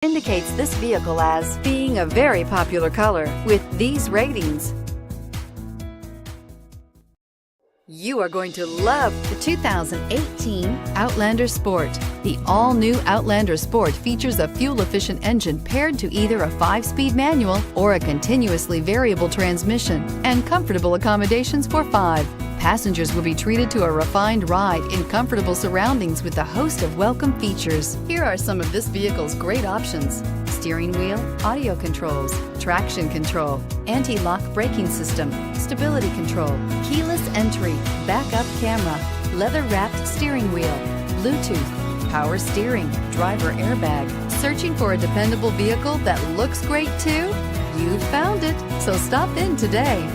indicates this vehicle as being a very popular color with these ratings. You are going to love the 2018 Outlander Sport. The all-new Outlander Sport features a fuel-efficient engine paired to either a 5-speed manual or a continuously variable transmission and comfortable accommodations for 5. Passengers will be treated to a refined ride in comfortable surroundings with a host of welcome features. Here are some of this vehicle's great options: steering wheel audio controls, traction control, anti-lock braking system, stability control, keyless entry, backup camera, leather-wrapped steering wheel, Bluetooth, power steering, driver airbag. Searching for a dependable vehicle that looks great too? You found it, so stop in today.